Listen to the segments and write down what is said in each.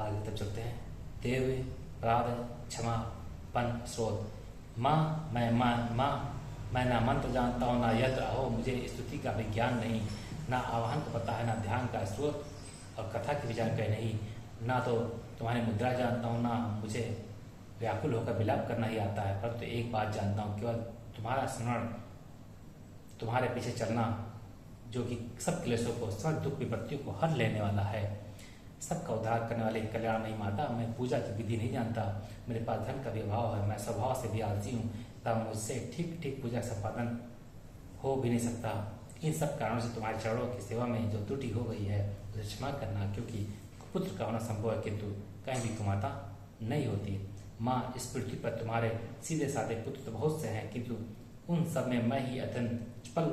आगे तब चलते हैं। देव प्राद क्षमा पन स्रोत। मैं ना मंत्र जानता हूँ ना यंत्र अहो, मुझे स्तुति का भी ज्ञान नहीं, ना आवाहन को पता है, ना ध्यान का स्रोत और कथा की भी जानकारी नहीं, ना तो तुम्हारी मुद्रा जानता हूँ, ना मुझे व्याकुल होकर विलाप करना ही आता है। परंतु एक बात जानता हूँ, केवल तुम्हारा स्मरण, तुम्हारे पीछे चलना, जो कि सब क्लेशों को, सब दुख विपत्तियों को हर लेने वाला है, सबका उद्धार करने वाली कल्याण नहीं माता। मैं पूजा की विधि नहीं जानता, मेरे पास धन का भी अभाव है, मैं स्वभाव से भी आलसी हूँ तथा मुझसे ठीक ठीक पूजा संपादन हो भी नहीं सकता। इन सब कारणों से तुम्हारे चरणों की सेवा में जो त्रुटि हो गई है उसे क्षमा करना, क्योंकि पुत्र का होना संभव है किंतु कहीं भी कुमाता नहीं होती। माँ, इस पृथ्वी पर तुम्हारे सीधे साधे पुत्र तो बहुत से हैं, किंतु उन सब में मैं ही अत्यंत चपल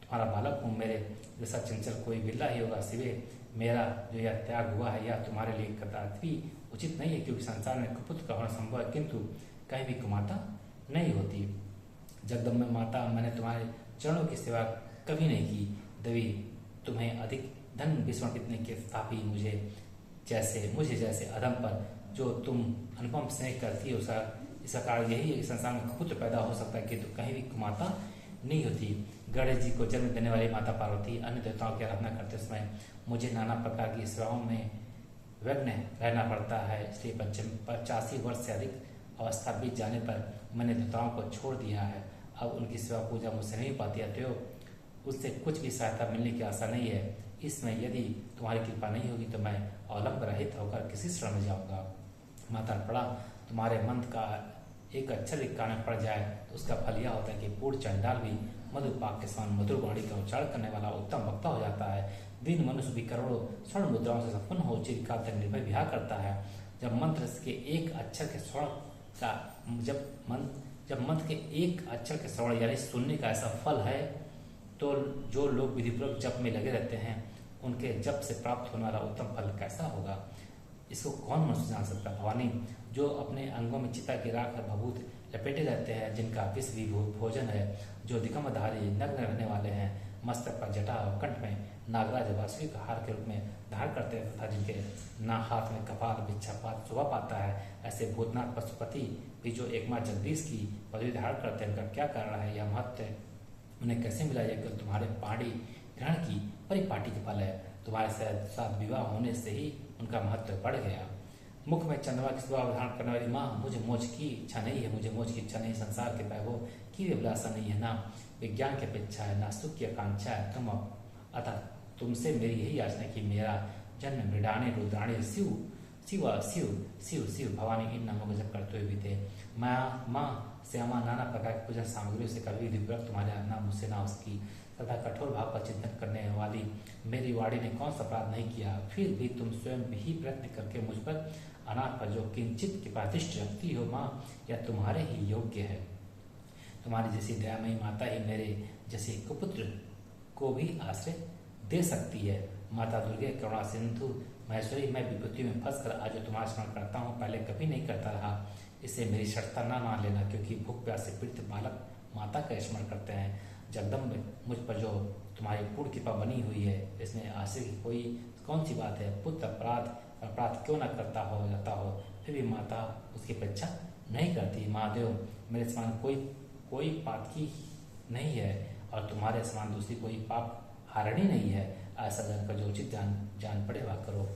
तुम्हारा बालक हूँ। मेरे जैसा चंचल कोई बिल्ला ही होगा, सिवे मेरा जो यह त्याग हुआ है यह तुम्हारे लिए कदापि उचित नहीं है, क्योंकि संसार में कुपुत्र का होना संभव है किंतु कहीं भी कुमाता नहीं होती। जगदम्बा माता, मैंने तुम्हारे चरणों की सेवा कभी नहीं की। देवी, तुम्हें अधिक धन विस्मर्पित नहीं किया, तथापि मुझे जैसे अधम पर जो तुम अनुपम स्नेह करती हो, इसका कारण यही है कि संसार में पुत्र पैदा हो सकता है किंतु कहीं भी कुमाता नहीं होती। गणेश जी को जन्म देने वाली माता पार्वती अन्य देवताओं की आराधना करते समय मुझे नाना प्रकार की सेवाओं में विघ्न रहना पड़ता है, इसलिए 85 वर्ष से अधिक अवस्था बीत जाने पर मैंने देवताओं को छोड़ दिया है। अब उनकी सेवा पूजा मुझसे नहीं पाती, अतएव उससे कुछ भी सहायता मिलने की आशा नहीं है। इसमें यदि तुम्हारी कृपा नहीं होगी तो मैं अवलंब रहित होकर किसी शरण में जाऊंगा। माता पड़ा, तुम्हारे मंत्र का एक अक्षर भी कान में पड़ जाए तो उसका फल यह होता है कि पूर्ण चंडाल भी मधुपाक के समान मधुर वाणी का उच्चारण करने वाला उत्तम वक्ता हो जाता है। दीन मनुष्य भी करोड़ों स्वर्ण मुद्राओं से संपन्न हो चिरकाल तक निर्भय विहार करता है। जब मंत्र के एक अक्षर के श्रवण यानी सुनने का ऐसा फल है, तो जो लोग विधिपूर्वक जप में लगे रहते हैं उनके जप से प्राप्त होने वाला उत्तम फल कैसा होगा, इसको कौन मनुष्य जान सकता। भवानी, जो अपने अंगों में चिता की राख और भभूत लपेटे रहते हैं, जिनका विष विभूत भोजन है, जो दिगंबरधारी नग्न रहने वाले हैं, मस्तक पर जटा और कंठ में नागराज वासुकी हार के रूप में धारण करते हैं तथा जिनके ना हाथ में कपाल भिक्षापात शोभा पाता है, ऐसे भूतनाथ पशुपति भी जो एकमात्र जगदीश की पदवी धारण करते हैं, उनका क्या कारण है, यह महत्व उन्हें कैसे मिला? यह तुम्हारे पाणी ग्रहण की परिपाटी के फल है। तुम्हारे साथ विवाह होने से ही उनका महत्व बढ़ गया। मुख में चंद्रमा की शोभा धारण करने वाली माँ, मुझे मोक्ष की इच्छा नहीं है, मुझे मोक्ष की इच्छा नहीं, संसार के वैभव की अभिलाषा नहीं है, ना विज्ञान की अपेक्षा है, ना सुख की आकांक्षा है। अतः तुमसे मेरी यही याचना कि मेरा जन्म मृडानी रुद्राणी शिव शिव शिव शिव शिव भवानी इन नामों का जप करते हुए बीते। माँ श्यामा, नाना प्रकार की पूजा सामग्रियों से कभी विधिपूर्वक तुम्हारे आराधना मुझसे ना उसकी तथा कठोर भाव का चिंतन करने वाली मेरी वाणी ने कौन सा अपराध नहीं किया, फिर भी तुम स्वयं ही प्रयत्न करके मुझ पर अनाथ पर जो किंचित की प्रतिष्ठ रखती हो माँ, यह तुम्हारे ही योग्य है। तुम्हारी जैसी दयामयी माता ही मेरे जैसे कुपुत्र को भी आश्रय दे सकती है। माता दुर्गे करुणा सिंधु महेश्वरी, मैं विपत्ति में फंस कर आज तुम्हारा स्मरण करता हूँ, पहले कभी नहीं करता रहा, इससे मेरी शर्ता ना मान लेना, क्योंकि भूख प्यास से पीड़ित बालक माता का स्मरण करते हैं। जगदम्ब, मुझ पर जो तुम्हारी पूर्ण कृपा बनी हुई है, इसमें आश्चर्य की कोई कौन सी बात है। पुत्र अपराध क्यों न करता हो जाता हो, फिर भी माता उसकी अपेक्षा नहीं करती। महादेव, मेरे समान कोई पातकी नहीं है और तुम्हारे समान दूसरी कोई पाप हारणी नहीं है। ऐसा जानकर जो उचित जान पड़े वह करो।